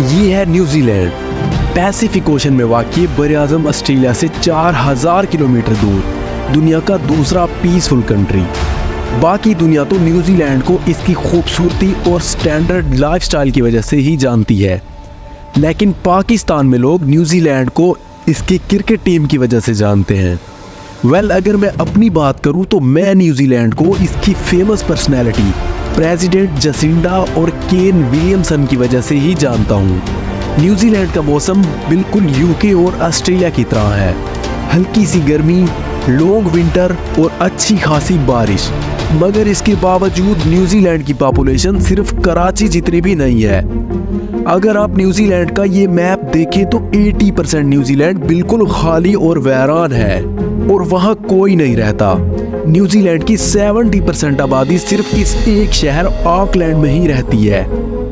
ये है New Zealand, Pacific ocean में वाक़ई बरआज़म ऑस्ट्रेलिया से 4000 किलोमीटर दूर, दुनिया का दूसरा पीसफुल कंट्री। बाकी दुनिया तो न्यूजीलैंड को इसकी खूबसूरती और स्टैंडर्ड लाइफस्टाइल की वजह से ही जानती है, लेकिन पाकिस्तान में लोग न्यूजीलैंड को इसकी क्रिकेट टीम की वजह से जानते हैं। अगर मैं अपनी बात करूं तो मैं न्यूजीलैंड को इसकी फेमस पर्सनैलिटी प्रेसिडेंट जसिंडा और केन विलियमसन की वजह से ही जानता हूं। न्यूजीलैंड का मौसम बिल्कुल यूके और ऑस्ट्रेलिया की तरह है, हल्की सी गर्मी, लॉन्ग विंटर और अच्छी खासी बारिश। मगर इसके बावजूद न्यूजीलैंड की पॉपुलेशन सिर्फ कराची जितनी भी नहीं है। अगर आप न्यूजीलैंड का ये मैप देखें तो 80% न्यूजीलैंड बिल्कुल खाली और वीरान है और वहाँ कोई नहीं रहता। न्यूजीलैंड की 70% आबादी सिर्फ इस एक शहर ऑकलैंड में ही रहती है।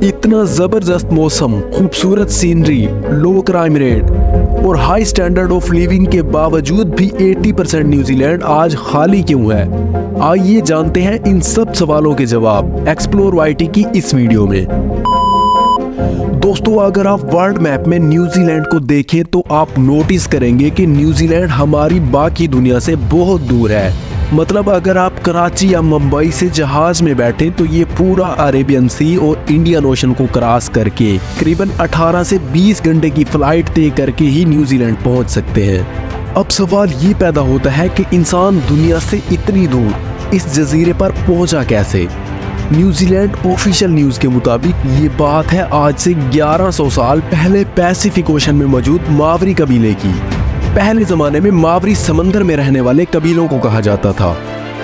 इतना ज़बरदस्त मौसम, खूबसूरत सीनरी, लो क्राइम रेट और हाई स्टैंडर्ड ऑफ लिविंग के बावजूद भी 80% न्यूजीलैंड आज खाली क्यों है? आइए जानते हैं इन सब सवालों के जवाब एक्सप्लोर वाईटी की इस वीडियो में। दोस्तों, अगर आप वर्ल्ड मैप में न्यूजीलैंड को देखें तो आप नोटिस करेंगे कि न्यूजीलैंड हमारी बाकी दुनिया से बहुत दूर है। मतलब अगर आप कराची या मुंबई से जहाज में बैठे तो ये पूरा अरेबियन सी और इंडियन ओशन को क्रॉस करके करीबन 18 से 20 घंटे की फ्लाइट तय करके ही न्यूजीलैंड पहुंच सकते हैं। अब सवाल ये पैदा होता है कि इंसान दुनिया से इतनी दूर इस जजीरे पर पहुंचा कैसे? न्यूजीलैंड ऑफिशियल न्यूज़ के मुताबिक ये बात है आज से 1100 साल पहले पैसिफिक ओशन में मौजूद मावरी कबीले की। पहले ज़माने में मावरी समंदर में रहने वाले कबीलों को कहा जाता था।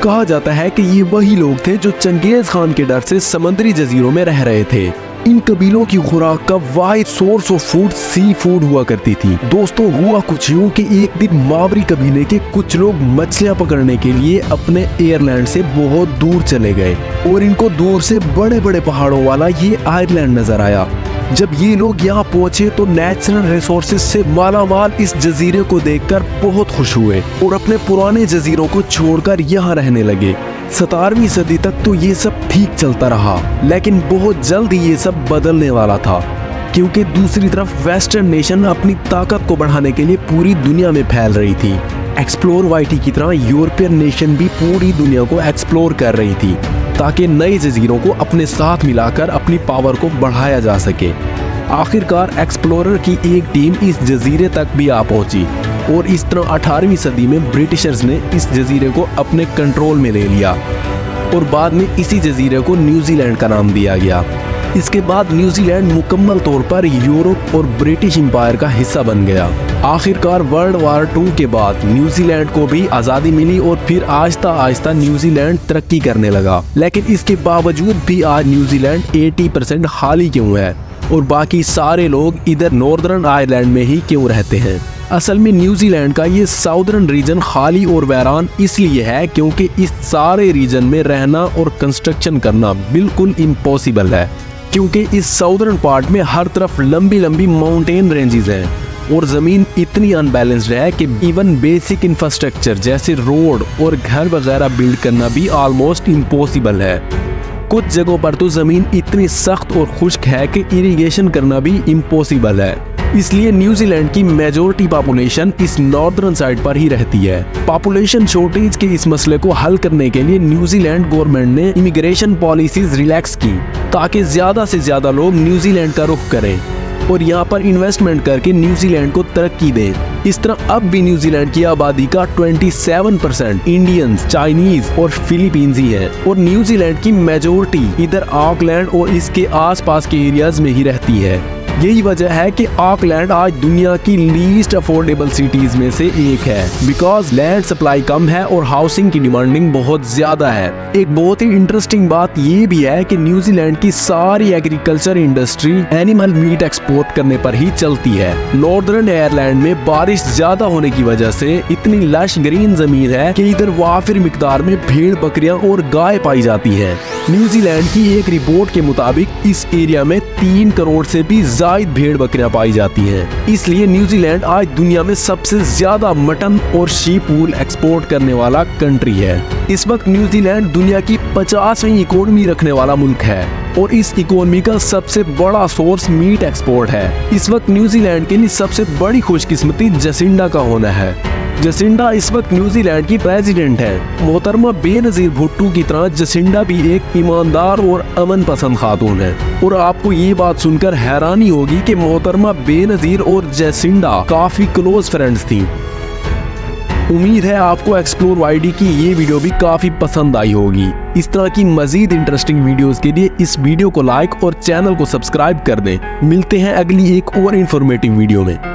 कहा जाता है कि ये वही लोग थे जो चंगेज़ खान के डर से समुद्री जजीरों में रह रहे थे। इन कबीलों की खुराक का वाहिद source of food sea food हुआ करती थी। दोस्तों, हुआ कुछ यूं कि एक दिन मावरी कबीले के कुछ लोग मछलियां पकड़ने के लिए अपने एयरलैंड से बहुत दूर चले गए और इनको दूर से बड़े बड़े पहाड़ों वाला ये आइलैंड नजर आया। जब ये लोग यहाँ पहुंचे तो नेचुरल रिसोर्सेज से मालामाल इस जजीरे को देखकर बहुत खुश हुए और अपने पुराने जजीरों को छोड़कर यहाँ रहने लगे। 17वीं सदी तक तो ये सब ठीक चलता रहा, लेकिन बहुत जल्द ये सब बदलने वाला था, क्योंकि दूसरी तरफ वेस्टर्न नेशन अपनी ताकत को बढ़ाने के लिए पूरी दुनिया में फैल रही थी। एक्सप्लोर वाईटी की तरह यूरोपियन नेशन भी पूरी दुनिया को एक्सप्लोर कर रही थी ताकि नए जजीरों को अपने साथ मिलाकर अपनी पावर को बढ़ाया जा सके। आखिरकार एक्सप्लोरर की एक टीम इस जजीरे तक भी आ पहुंची और इस तरह 18वीं सदी में ब्रिटिशर्स ने इस जजीरे को अपने कंट्रोल में ले लिया और बाद में इसी जजीरे को न्यूजीलैंड का नाम दिया गया। इसके बाद न्यूजीलैंड मुकम्मल तौर पर यूरोप और ब्रिटिश एम्पायर का हिस्सा बन गया। आखिरकार वर्ल्ड वार 2 के बाद न्यूजीलैंड को भी आज़ादी मिली और फिर आहिस्ता आहिस्ता न्यूजीलैंड तरक्की करने लगा। लेकिन इसके बावजूद भी आज न्यूजीलैंड 80% खाली क्यों है और बाकी सारे लोग इधर नॉर्दर्न आयरलैंड में ही क्यों रहते हैं? असल में न्यूजीलैंड का ये साउदर्न रीजन खाली और वीरान इसलिए है क्योंकि इस सारे रीजन में रहना और कंस्ट्रक्शन करना बिल्कुल इम्पॉसिबल है, क्योंकि इस साउदर्न पार्ट में हर तरफ लंबी लंबी माउंटेन रेंजेस हैं और ज़मीन इतनी अनबैलेंस्ड है कि इवन बेसिक इंफ्रास्ट्रक्चर जैसे रोड और घर वगैरह बिल्ड करना भी ऑलमोस्ट इम्पॉसिबल है। कुछ जगहों पर तो ज़मीन इतनी सख्त और खुश्क है कि इरिगेशन करना भी इम्पॉसिबल है। इसलिए न्यूजीलैंड की मेजॉरिटी पॉपुलेशन इस नॉर्दर्न साइड पर ही रहती है। पॉपुलेशन शॉर्टेज के इस मसले को हल करने के लिए न्यूजीलैंड गवर्नमेंट ने इमिग्रेशन पॉलिसीज रिलैक्स की ताकि ज़्यादा से ज़्यादा लोग न्यूजीलैंड का रुख करें और यहाँ पर इन्वेस्टमेंट करके न्यूजीलैंड को तरक्की दें। इस तरह अब भी न्यूजीलैंड की आबादी का 27% इंडियंस, चाइनीज और फिलीपींस ही है और न्यूजीलैंड की मेजॉरिटी इधर ऑकलैंड और इसके आसपास के एरियाज में ही रहती है। यही वजह है कि ऑकलैंड आज दुनिया की लीस्ट अफोर्डेबल सिटीज में से एक है, बिकॉज लैंड सप्लाई कम है और हाउसिंग की डिमांडिंग बहुत ज्यादा है। एक बहुत ही इंटरेस्टिंग बात ये भी है कि न्यूजीलैंड की सारी agriculture industry animal meet export करने पर ही चलती है। नॉर्दर्न आयरलैंड में बारिश ज्यादा होने की वजह से इतनी लश ग्रीन जमीन है कि इधर वाफिर मिकदार में भेड़, बकरियां और गाय पाई जाती है। न्यूजीलैंड की एक रिपोर्ट के मुताबिक इस एरिया में 3 करोड़ से भी जायद भेड़ बकरियां पाई जाती हैं। इसलिए न्यूजीलैंड आज दुनिया में सबसे ज्यादा मटन और शीप वूल एक्सपोर्ट करने वाला कंट्री है। इस वक्त न्यूजीलैंड दुनिया की 50वीं इकोनॉमी रखने वाला मुल्क है। और इस इकोनॉमी का सबसे बड़ा सोर्स मीट एक्सपोर्ट है। इस वक्त न्यूजीलैंड के लिए सबसे बड़ी खुशकिस्मती जसिंडा का होना है। जसिंडा इस वक्त न्यूजीलैंड की प्रेसिडेंट है। मोहतरमा बेनजीर भुट्टो की तरह जसिंडा भी एक ईमानदार और अमन पसंद खातून है। और आपको ये बात सुनकर हैरानी होगी कि मोहतरमा बेनजीर और जसिंडा काफी क्लोज फ्रेंड्स थी। उम्मीद है आपको एक्सप्लोर वाईडी की ये वीडियो भी काफी पसंद आई होगी। इस तरह की मजीद इंटरेस्टिंग वीडियोस के लिए इस वीडियो को लाइक और चैनल को सब्सक्राइब कर दें। मिलते हैं अगली एक और इन्फॉर्मेटिव वीडियो में।